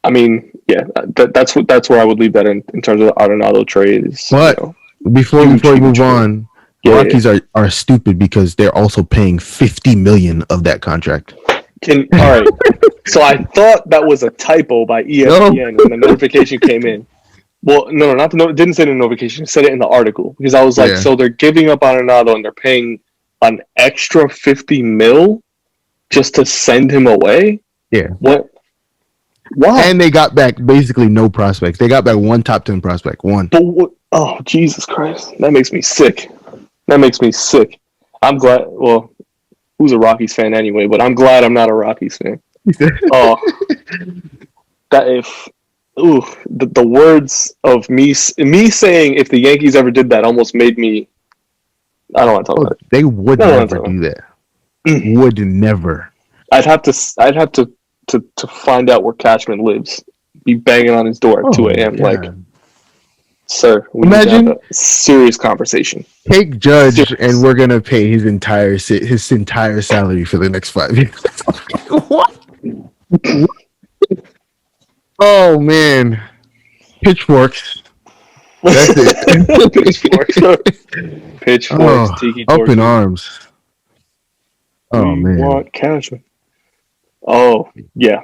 I mean, yeah, that's where I would leave that in terms of the Arenado trade. Is, but before we move on, the Rockies are stupid because they're also paying $50 million of that contract. All right. So I thought that was a typo by ESPN when the notification came in. Well, no, it didn't say it in the notification. It said it in the article because I was like, so they're giving up Arenado and they're paying an extra $50 million just to send him away? Yeah. What? Why? And they got back basically no prospects. They got back one top 10 prospect. One. But oh, Jesus Christ. That makes me sick. I'm glad. Well, who's a Rockies fan anyway? But I'm glad I'm not a Rockies fan. That if the words of me saying if the Yankees ever did that almost made me. I don't want to talk about it. They would never do that. Would never. I'd have to find out where Cashman lives. Be banging on his door at 2 a.m. Like, sir, we need to have a serious conversation. Take Judge, and we're gonna pay his entire salary for the next 5 years. What? Oh man, pitchforks. That's it. Pitchforks. Tiki up torches. in arms. Oh man, want Cashman. Oh yeah.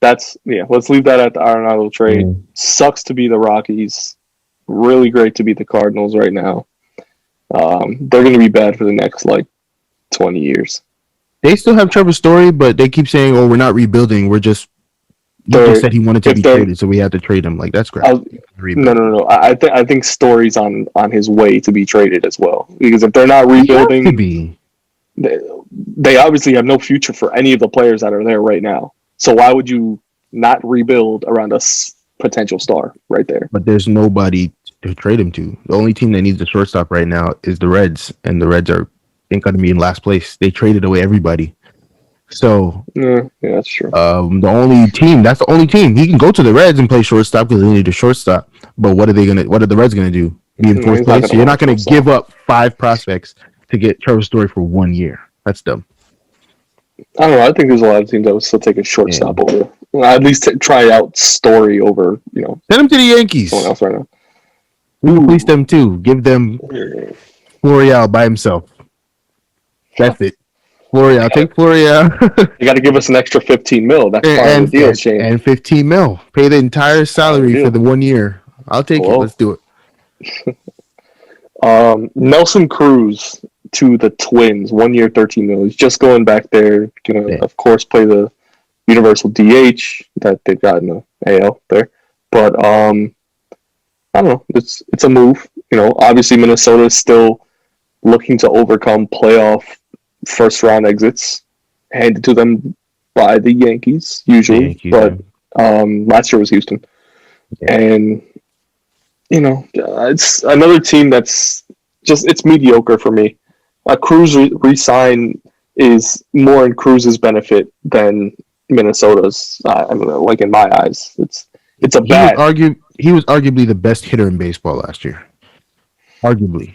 Let's leave that at the Arenado trade. Sucks to be the Rockies. Really great to be the Cardinals right now. They're going to be bad for the next 20 years. They still have Trevor Story, but they keep saying, "Oh, we're not rebuilding. He just said he wanted to be traded, so we had to trade him." Like, that's great. No. I think Story's on his way to be traded as well. Because if they're not rebuilding, they obviously have no future for any of the players that are there right now. So why would you not rebuild around a potential star right there? But there's nobody to trade him to. The only team that needs a shortstop right now is the Reds, and the Reds are going to be in last place. They traded away everybody. So yeah, that's true. That's the only team. He can go to the Reds and play shortstop because they need a shortstop. But what are the Reds gonna do? Be in fourth place? So you're not gonna give up 5 prospects to get Trevor Story for 1 year. That's dumb. I don't know. I think there's a lot of teams that would still take a shortstop over. At least try out Story over. Send him to the Yankees. Someone else right now. We replace them too. Give them Florial by himself. That's it. Florial, take Florial. You got to give us an extra $15 million. That's part of the deal, Shane. And $15 million. Pay the entire salary for the 1 year. I'll take it. Let's do it. Nelson Cruz to the Twins, 1 year, $13 million. He's just going back there. Gonna, of course, play the universal DH that they've got in the AL there. But I don't know. It's a move. Obviously Minnesota is still looking to overcome playoff first round exits. handed to them by the Yankees usually, Yankees, but last year was Houston, yeah. and it's another team that's just it's mediocre for me. A Cruz resign is more in Cruz's benefit than Minnesota's. I mean, like in my eyes, it's a bad. He was arguably the best hitter in baseball last year. Arguably.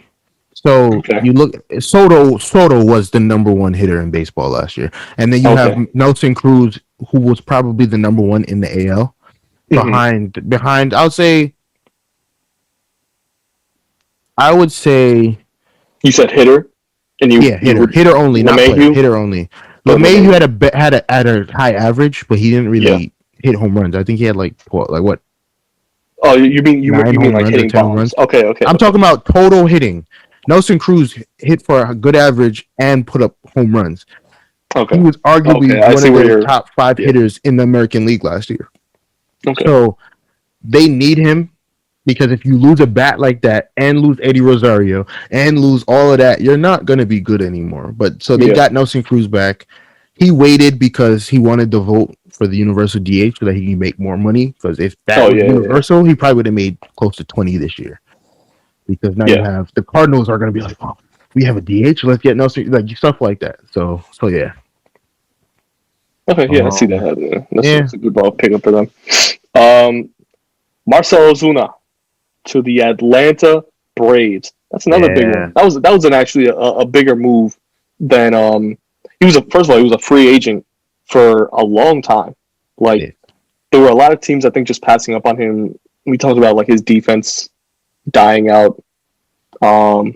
So Okay. you look, Soto was the number one hitter in baseball last year, and then you have Okay. Nelson Cruz, who was probably the number one in the AL. Hmm. Behind, I would say, You said hitter, and you yeah, you would hitter only, not player, LeMahieu. hitter only. But LeMahieu LeMahieu. had a high average, but he didn't Yeah. really hit home runs. I think he had like what Oh, you mean nine you mean home like runs or hitting 10 home bombs? runs. Okay. Okay. I'm Okay. talking about total hitting. Nelson Cruz hit for a good average and put up home runs. He Okay. was Okay. arguably I one see of where the you're. top five Yeah. hitters in the American League last year. Okay. So they need him because if you lose a bat like that and lose Eddie Rosario and lose all of that, you're not going to be good anymore. But so they Yeah. got Nelson Cruz back. He waited because he wanted to vote for the universal DH so that he can make more money. Because if that Oh was yeah. Yeah. universal, he probably would have made close to 20 this year. Because now you Yeah. have the Cardinals are going to be like, oh, we have a DH, let's get Nelson, like stuff like that. So yeah. Okay. Yeah. I see Um, that. Yeah. yeah, That's a good ball pickup for them. Um, Marcelo Zuna to the Atlanta Braves. That's another big one. yeah, That was actually a bigger move than he was first of all he was a free agent for a long time. Like yeah. there were a lot of teams I think just passing up on him. We talked about like his defense dying out. Um,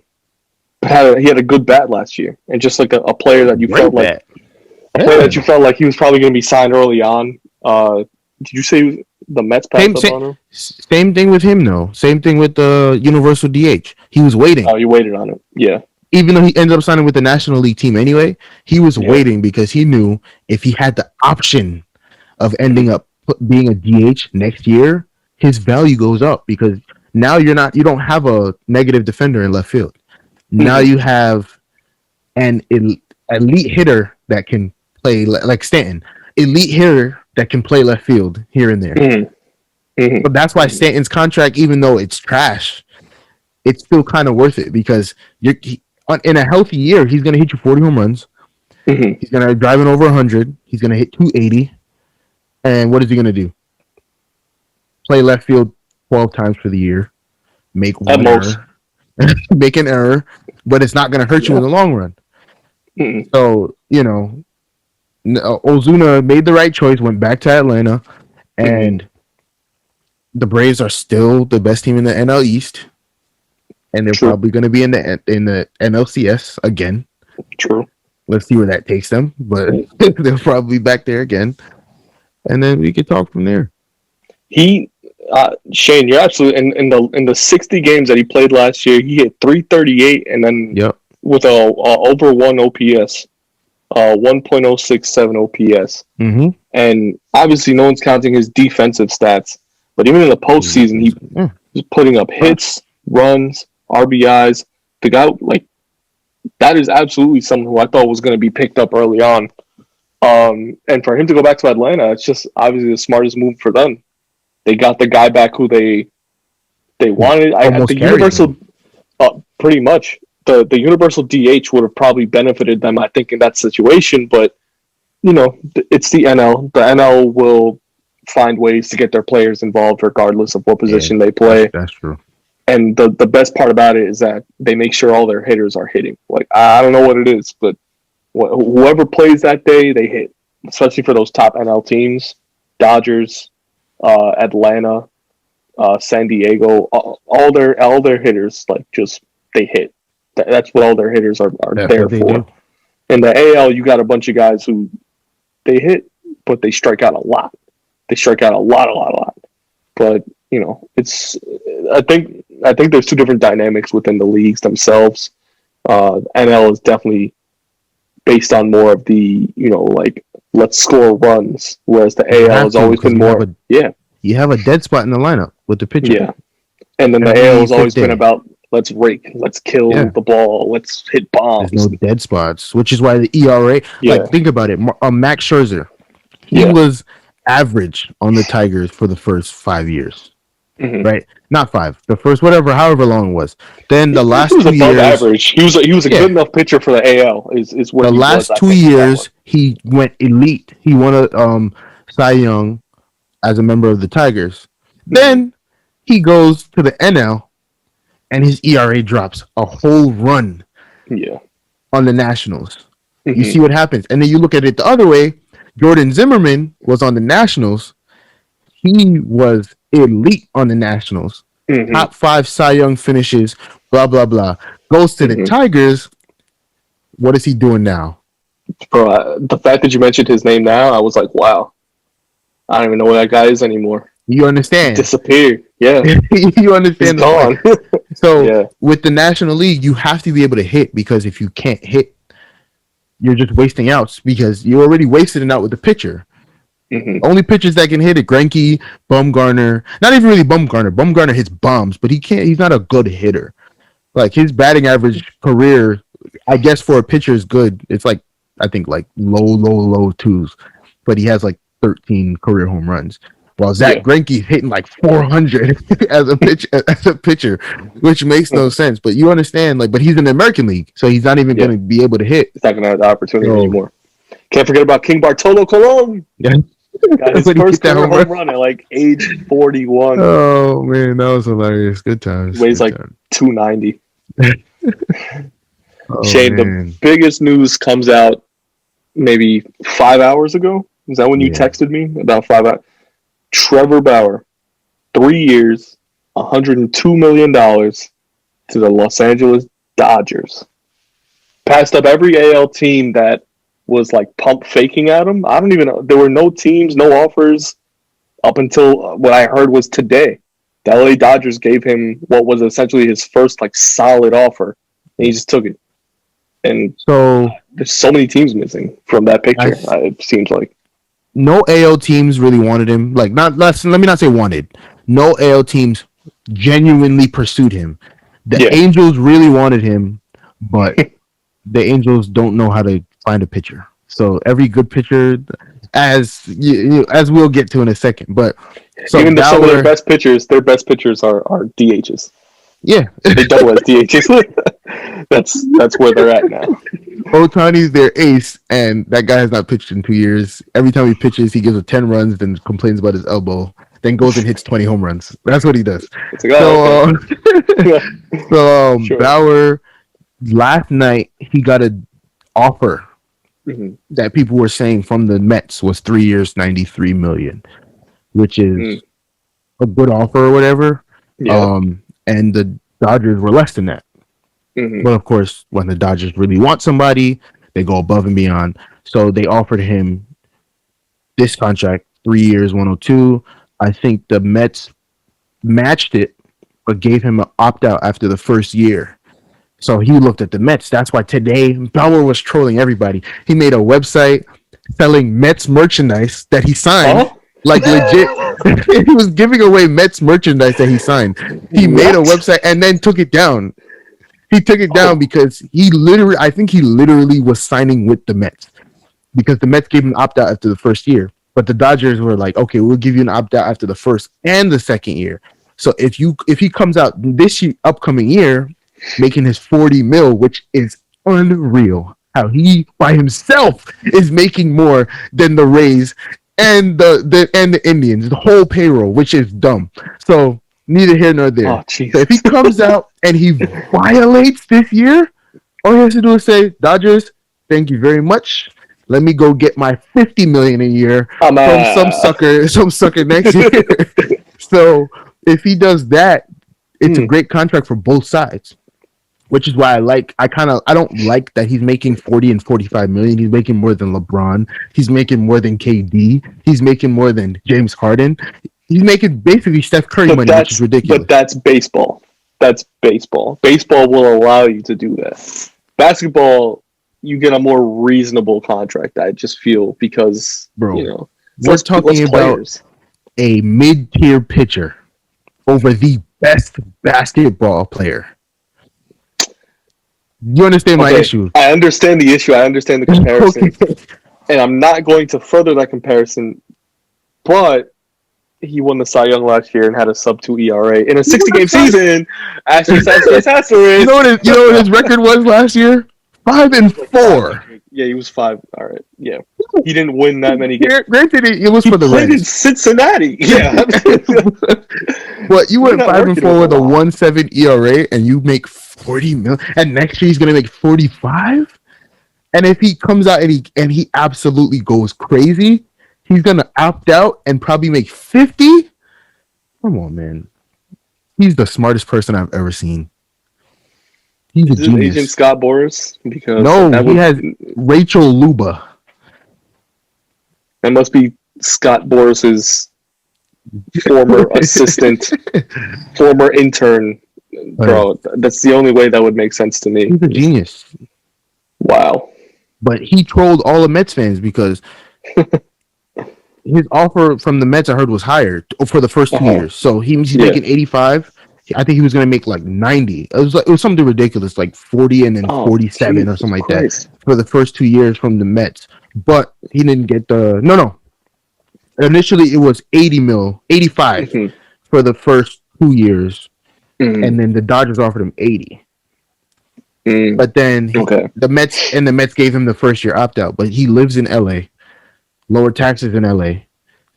he had a good bat last year, and just like a player that you felt Great like bat. Yeah. he was probably going to be signed early on. Did you say the Mets passed Same, up same, on him? same thing with him though. Same thing with the Universal DH. He was waiting. Oh, you waited on it. Yeah, Even though he ended up signing with the National League team anyway, he was yeah. waiting because he knew if he had the option of ending up being a DH next year, his value goes up because now you don't have a negative defender in left field. Now Mm-hmm. you have an elite hitter that can play like Stanton, elite hitter that can play left field here and there. Mm-hmm. Mm-hmm. But that's why Stanton's contract, even though it's trash, it's still kind of worth it because in a healthy year, he's going to hit you 40 home runs. Mm-hmm. He's going to drive in over 100. He's going to hit 280. And what is he going to do? Play left field 12 times for the year, make At one most. error, make an error, but it's not going to hurt you Yeah. in the long run. Mm-hmm. So, Ozuna made the right choice, went back to Atlanta, and the Braves are still the best team in the NL East, and they're True. probably going to be in the NLCS again. True. Let's see where that takes them, but they'll probably be back there again, and then we could talk from there. Shane, you're absolutely in the 60 games that he played last year, he hit 338, and then Yep. with a over one OPS, 1.067 OPS, Mm-hmm. and obviously no one's counting his defensive stats. But even in the postseason, he's putting up hits, runs, RBIs. The guy like that is absolutely someone who I thought was going to be picked up early on. And for him to go back to Atlanta, it's just obviously the smartest move for them. They got the guy back who they wanted. Almost The carried universal, them. pretty much the universal DH would have probably benefited them, I think, in that situation. But it's the NL. The NL will find ways to get their players involved, regardless of what position they play. That's true. And the best part about it is that they make sure all their hitters are hitting. Like I don't know what it is, but whoever plays that day, they hit. Especially for those top NL teams, Dodgers, Atlanta, San Diego, all their hitters like just they hit. That's what all their hitters are there for. Do. In the AL, you got a bunch of guys who they hit, but they strike out a lot. They strike out a lot. But it's I think there's two different dynamics within the leagues themselves. NL is definitely based on more of the like let's score runs, whereas the AL has always been more you have a dead spot in the lineup with the pitcher. yeah, and then the Every AL has always fifth been day. about let's rake, let's kill Yeah. the ball, let's hit bombs. There's no dead spots, which is why the ERA. Yeah. Like, think about it. Max Scherzer, he Yeah. was average on the Tigers for the first 5 years, Mhm. right? Not 5, the first however long it was. Then the last He was 2 above years, average. He was a Yeah. good enough pitcher for the AL. Is where the he was. last I 2 think, for that years he went elite. He won a Cy Young as a member of the Tigers. one. Then he goes to the NL, and his ERA drops a whole run Yeah. on the Nationals. You Mhm. see what happens. And then you look at it the other way. Jordan Zimmerman was on the Nationals. He was elite on the Nationals. Mhm. Top 5 Cy Young finishes, blah, blah, blah. Goes to the Mhm. Tigers. What is he doing now? Bro, the fact that you mentioned his name now, I was like, wow. I don't even know where that guy is anymore. You He understand? disappeared. Yeah. You He's understand the point. gone. So Yeah. with the National League, you have to be able to hit, because if you can't hit, you're just wasting outs, because you already wasted an out with the pitcher. Mhm. Only pitchers that can hit it: Greinke, Bumgarner. Not even really Bumgarner. Bumgarner hits bombs, but he can't. He's not a good hitter. Like, his batting average career, I guess for a pitcher, is good. It's like, I think, like low twos, but he has like 13 career home runs. While Zach Yeah. Greinke's hitting like 400 as a pitcher, which makes no sense. But you understand, like, but he's in the American League, so he's not even Yeah. going to be able to hit. He's not going to have the opportunity So- anymore. Can't forget about King Bartolo Colon. Yeah. Got his When he first hit that career home home run at like age 41. Oh man, that was hilarious. Good times. Weighs Good like times. 290. Oh, Shane, man. the biggest news comes out maybe 5 hours ago. Is that when you Yeah. texted me? About 5 hours. Trevor Bauer, 3 years, $102 million to the Los Angeles Dodgers. Passed up every AL team that was like pump faking at him. I don't even know. There were no teams, no offers up until what I heard was today. The LA Dodgers gave him what was essentially his first like solid offer, and he just took it. And So there's so many teams missing from that picture. It seems like no AL teams really wanted him. Like, let me not say wanted. No AL teams genuinely pursued him. The Yeah. Angels really wanted him, but the Angels don't know how to find a pitcher. So every good pitcher, as we'll get to in a second, but so even though some of Bauer, their best pitchers are DHs. yeah, They double as DHs. that's where they're at now. Otani's their ace, and that guy has not pitched in 2 years. Every time he pitches, he gives a 10 runs, then complains about his elbow, then goes and hits 20 home runs. That's what he does. It's like, oh, okay. Sure. Bauer, last night he got an offer Mhm. that people were saying from the Mets was 3 years, $93 million, which is a good offer or whatever. Yeah. And the Dodgers were less than that. Mhm. But of course, when the Dodgers really want somebody, they go above and beyond. So they offered him this contract, 3 years, 102. I think the Mets matched it, but gave him an opt-out after the first year. So he looked at the Mets. That's why today Bauer was trolling everybody. He made a website selling Mets merchandise that he signed. Oh? Like, legit. He was giving away Mets merchandise that he signed. He made a website and then took it down. He took it down because I think he literally was signing with the Mets, because the Mets gave him an opt-out after the first year. But the Dodgers were like, okay, we'll give you an opt-out after the first and the second year. So if he comes out this upcoming year making his 40 mil, which is unreal, how he by himself is making more than the Rays and the Indians, the whole payroll, which is dumb. So neither here nor there. Oh, So if he comes out and he violates this year, all he has to do is say, Dodgers, thank you very much. Let me go get my $50 million a year from some sucker next year. So if he does that, it's a great contract for both sides. Which is why I don't like that he's making 40 and 45 million. He's making more than LeBron. He's making more than KD. He's making more than James Harden. He's making basically Steph Curry money, which is ridiculous. But that's baseball. That's baseball. Baseball will allow you to do that. Basketball, you get a more reasonable contract, I just feel, because, Bro, we're talking about a mid-tier pitcher over the best basketball player. You understand my Okay, issue? I understand the issue. I understand the comparison, Okay. and I'm not going to further that comparison. But he won the Cy Young last year and had a sub-2 ERA in a 60-game season. Asterisk, asterisk, You know asterisk. what his record was last year? 5-4. Yeah, he was 5. All right. Yeah, he didn't win that many games. Granted, it was He for the played in Reds. Cincinnati. Yeah. But you went 5-4 with a lot. 1.7 ERA, and you make 40 million, and next year he's gonna make 45. And if he comes out and he absolutely goes crazy, he's gonna opt out and probably make 50. Come on, man. He's the smartest person I've ever seen. He's a Is his genius. agent Scott Boras? Because No, he has Rachel Luba. That must be Scott Boras's former assistant, former intern. Bro, that's the only way that would make sense to me. He's a genius. Wow. But he trolled all the Mets fans because his offer from the Mets, I heard, was higher for the first 2 years. So he's making 85. I think he was going to make like 90. It was something ridiculous, like 40 and then 47 or something like that for the first 2 years from the Mets. But he didn't get the no. Initially, it was 85 for the first 2 years, and then the Dodgers offered him 80. But then the Mets gave him the first year opt out. But he lives in LA, lower taxes in LA,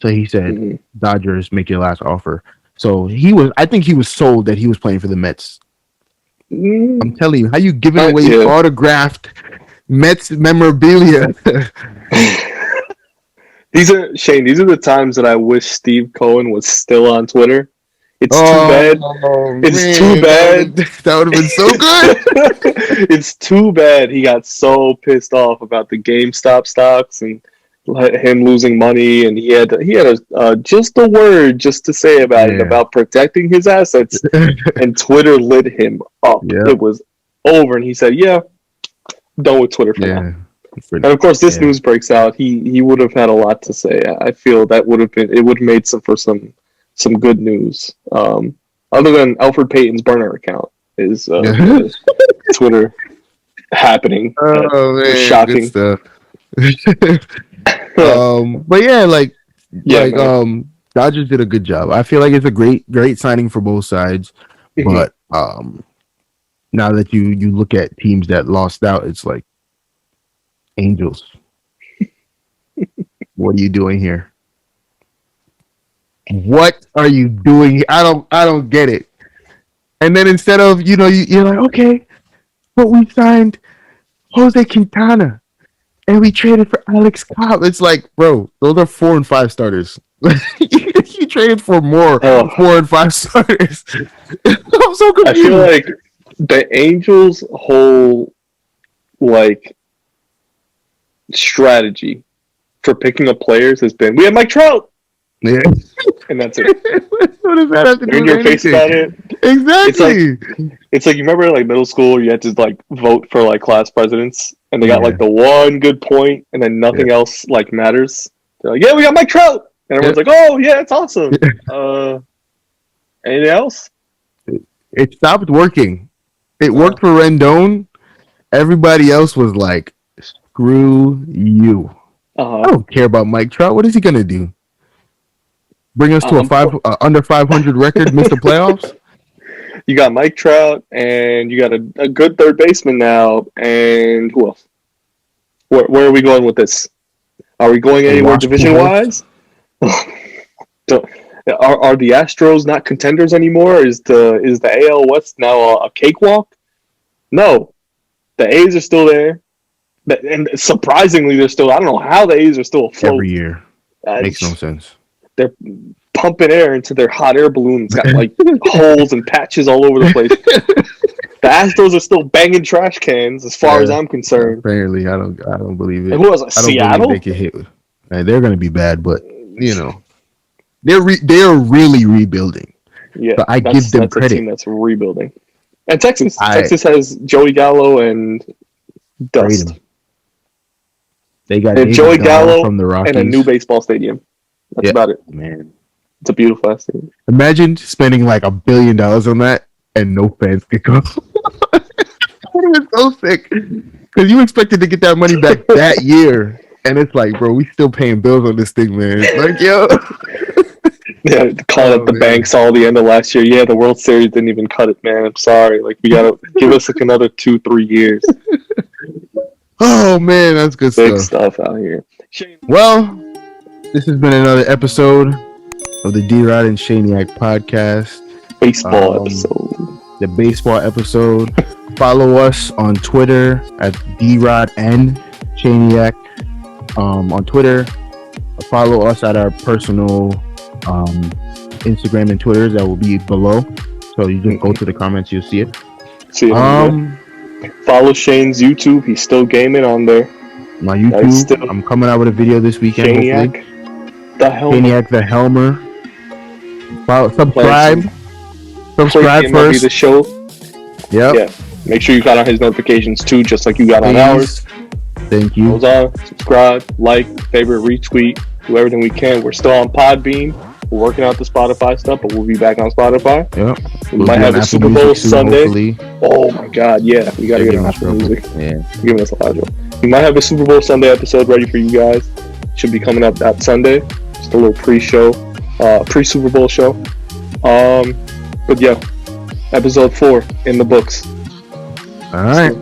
so he said, "Dodgers, make your last offer." So I think he was sold that he was playing for the Mets. I'm telling you, how you giving away autographed Mets memorabilia? These are the times that I wish Steve Cohen was still on Twitter. It's too bad. It's too bad. That would have been so good. It's too bad he got so pissed off about the GameStop stocks and him losing money, and he had just a word just to say about it, about protecting his assets, and Twitter lit him up. It was over, and he said, "Yeah, done with Twitter for now." And of course, this news breaks out. He would have had a lot to say. I feel that would have made some good news. Other than Alfred Payton's burner account is Twitter happening. Oh man, shocking good stuff. But Dodgers did a good job. I feel like it's a great signing for both sides. But now that you look at teams that lost out, it's like Angels. What are you doing here? What are you doing? I don't get it. And then instead of you're like, okay, but we signed Jose Quintana. And we traded for Alex Cobb. It's like, bro, those are 4 and 5 starters. You traded for more 4 and 5 starters. I'm so confused. I feel like the Angels' whole strategy for picking up players has been, we have Mike Trout. Yeah. And that's it. What does that have to do in your face about it? Exactly. It's like you remember middle school, you had to vote for class presidents, and they got the one good point, and then nothing else matters. They're like, yeah, we got Mike Trout, and everyone's like, oh yeah, it's awesome. Anything else? It stopped working. It worked for Rendon. Everybody else was like, screw you. I don't care about Mike Trout. What is he gonna do? Bring us to a under 500 record, miss the playoffs? You got Mike Trout, and you got a good third baseman now, and who else? Where are we going with this? Are we going anywhere division-wise? Are the Astros not contenders anymore? Is the AL West now a cakewalk? No. The A's are still there. And surprisingly, they're still... I don't know how the A's are still afloat. Every year. Makes no sense. They're pumping air into their hot air balloons. Got holes and patches all over the place. The Astros are still banging trash cans, as far as I'm concerned. Apparently, I don't believe it. And who was Seattle? They can hit. They're going to be bad, but they're really rebuilding. Yeah, so I give them credit. A team that's rebuilding. And Texas has Joey Gallo and Dust. They got Joey Gallo from the Rockies and a new baseball stadium. That's about it. Man, it's a beautiful ass stadium. Imagine spending $1 billion on that and no fans could go. It's so sick because you expected to get that money back that year, and it's like, bro, we still paying bills on this thing, man. Like, yo, Yeah, call oh up the man, banks all the end of last year. Yeah, the World Series didn't even cut it, man. I'm sorry. Like, we gotta give us like another 2-3 years. oh man, that's good Big stuff. stuff out here. Well, this has been another episode of the DROD and Shaniac podcast. Baseball episode. The baseball episode. Follow us on Twitter at DROD and Shaniac. On Twitter, follow us at our personal Instagram and Twitter that will be below. So you just go to the comments, you'll see it. See it follow Shane's YouTube. He's still gaming on there. My YouTube. I'm coming out with a video this weekend. Shaniac, hopefully. the Helmer. Shaniac the Helmer. Subscribe. Subscribe first. The show. Yep. Yeah. Make sure you got on his notifications too, just like you got on ours. Thank you. Those are subscribe, like, favorite, retweet, do everything we can. We're still on Podbean. We're working out the Spotify stuff, but we'll be back on Spotify. Yep. We might have a Super Bowl Sunday. Hopefully. Oh my God, yeah, we gotta get on Apple Music. Yeah, giving us a lot of joy. We might have a Super Bowl Sunday episode ready for you guys. Should be coming up that Sunday. Just a little pre-show, pre-Super Bowl show. But yeah, episode 4 in the books. All right.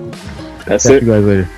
That's Catch it. you guys later.